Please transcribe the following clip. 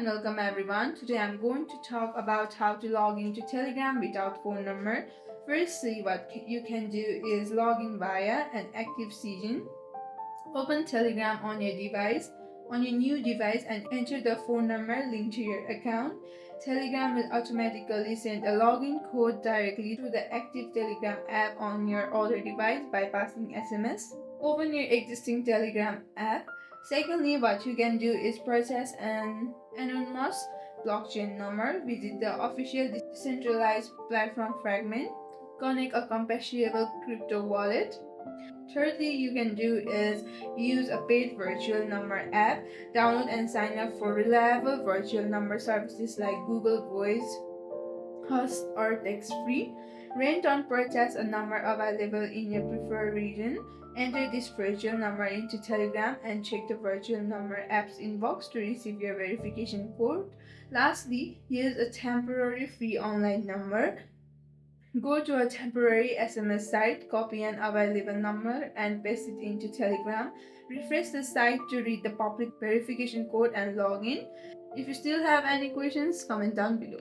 and welcome everyone. Today I'm going to talk about how to log into Telegram without phone number. Firstly, what you can do is log in via an active session. Open Telegram on your device, on your new device, and enter the phone number linked to your account. Telegram will automatically send a login code directly to the active Telegram app on your older device by passing SMS. Open your existing Telegram app. Secondly, what you can do is purchase an anonymous blockchain number. Visit the official decentralized platform Fragment. Connect a compatible crypto wallet. Thirdly, you can do is use a paid virtual number app. Download and sign up for reliable virtual number services like Google Voice, Host, or Text Free. Rent on purchase a number available in your preferred region. Enter this virtual number into Telegram and check the virtual number app's inbox to receive your verification code. Lastly, use a temporary free online number. Go to a temporary SMS site, copy an available number, and paste it into Telegram. Refresh the site to read the public verification code and log in. If you still have any questions, comment down below.